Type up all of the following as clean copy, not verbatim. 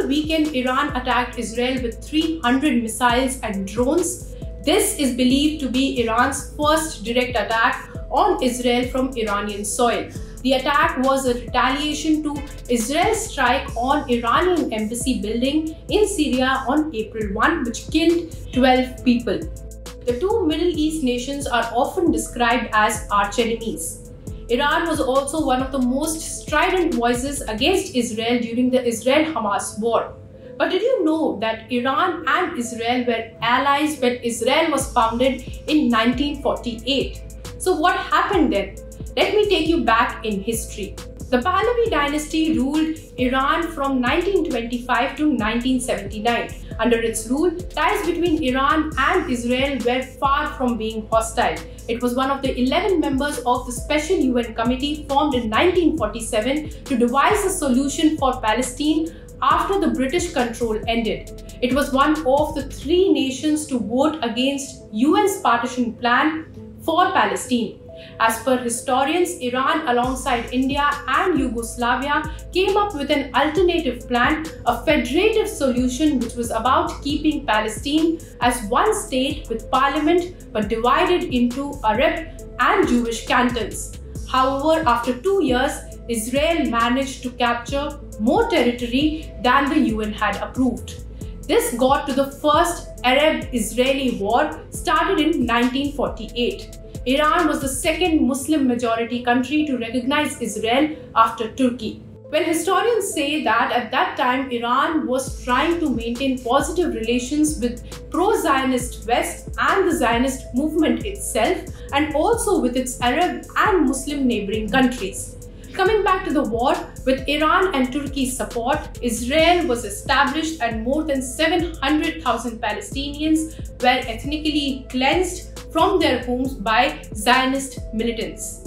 weekend, Iran attacked Israel with 300 missiles and drones. This is believed to be Iran's first direct attack on Israel from Iranian soil. The attack was a retaliation to Israel's strike on Iranian embassy building in Syria on April 1, which killed 12 people. The two Middle East nations are often described as archenemies. Iran was also one of the most strident voices against Israel during the Israel Hamas War. But did you know that Iran and Israel were allies when Israel was founded in 1948? So what happened then? Let me take you back in history. The Pallavi dynasty ruled Iran from 1925 to 1979. Under its rule, ties between Iran and Israel were far from being hostile. It was one of the 11 members of the Special UN Committee formed in 1947 to devise a solution for Palestine after the British control ended. It was one of the 3 nations to vote against UN's partition plan for Palestine. As per historians, Iran alongside India and Yugoslavia came up with an alternative plan, a federative solution which was about keeping Palestine as one state with parliament but divided into Arab and Jewish cantons. However, after 2 years, Israel managed to capture more territory than the UN had approved. This got to the first Arab-Israeli war started in 1948. Iran was the second Muslim-majority country to recognize Israel after Turkey. When historians say that at that time Iran was trying to maintain positive relations with pro-Zionist West and the Zionist movement itself, and also with its Arab and Muslim neighboring countries. Coming back to the war, with Iran and Turkey's support, Israel was established and more than 700,000 Palestinians were ethnically cleansed from their homes by Zionist militants.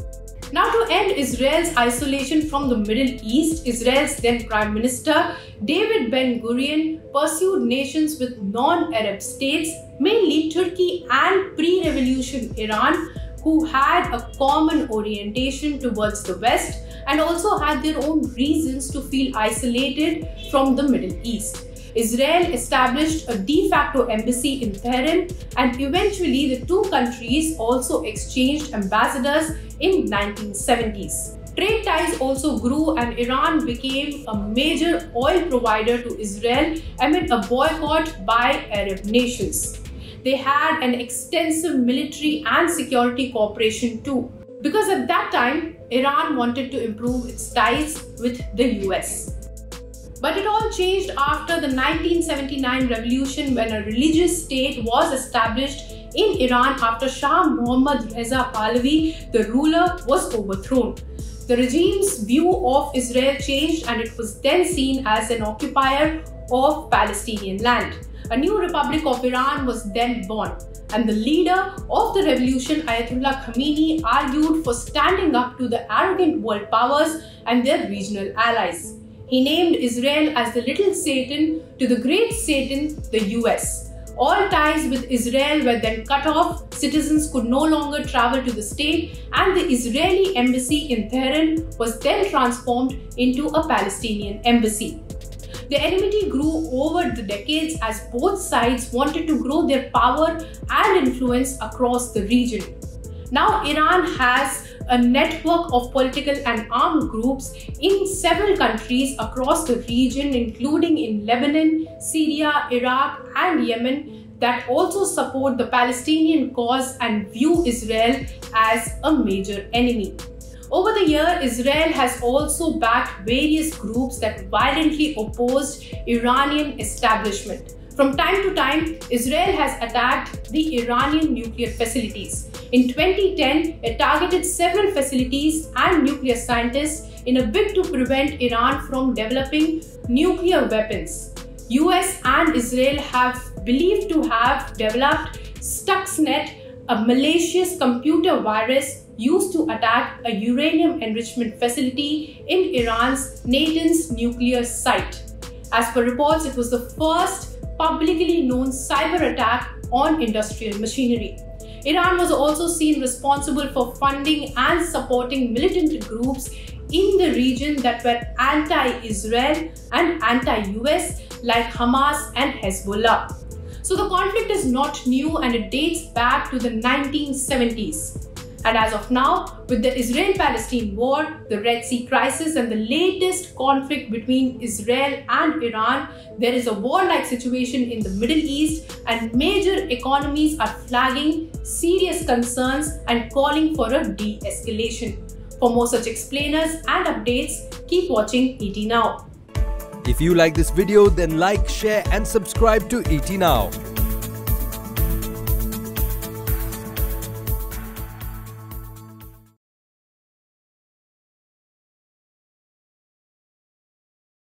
Now, to end Israel's isolation from the Middle East, Israel's then Prime Minister David Ben-Gurion pursued nations with non-Arab states, mainly Turkey and pre-revolution Iran, who had a common orientation towards the West and also had their own reasons to feel isolated from the Middle East. Israel established a de facto embassy in Tehran, and eventually the two countries also exchanged ambassadors in 1970s. Trade ties also grew and Iran became a major oil provider to Israel amid a boycott by Arab nations. They had an extensive military and security cooperation too, because at that time Iran wanted to improve its ties with the US. But it all changed after the 1979 revolution, when a religious state was established in Iran after Shah Mohammad Reza Pahlavi, the ruler, was overthrown. The regime's view of Israel changed and it was then seen as an occupier of Palestinian land. A new Republic of Iran was then born, and the leader of the revolution, Ayatollah Khamenei, argued for standing up to the arrogant world powers and their regional allies. He named Israel as the little Satan to the great Satan, the US. All ties with Israel were then cut off, citizens could no longer travel to the state, and the Israeli embassy in Tehran was then transformed into a Palestinian embassy. The enmity grew over the decades as both sides wanted to grow their power and influence across the region. Now Iran has a network of political and armed groups in several countries across the region, including in Lebanon, Syria, Iraq, and Yemen, that also support the Palestinian cause and view Israel as a major enemy. Over the year, Israel has also backed various groups that violently opposed Iranian establishment. From time to time, Israel has attacked the Iranian nuclear facilities. In 2010, it targeted several facilities and nuclear scientists in a bid to prevent Iran from developing nuclear weapons. US and Israel have believed to have developed Stuxnet, a malicious computer virus used to attack a uranium enrichment facility in Iran's Natanz nuclear site. As per reports, it was the first publicly known cyber attack on industrial machinery. Iran was also seen responsible for funding and supporting militant groups in the region that were anti-Israel and anti-US, like Hamas and Hezbollah. So the conflict is not new and it dates back to the 1970s. And as of now, with the Israel-Palestine war, the Red Sea crisis and the latest conflict between Israel and Iran, there is a war-like situation in the Middle East and major economies are flagging serious concerns and calling for a de-escalation. For more such explainers and updates, keep watching ET Now. If you like this video, then like, share and subscribe to ET Now.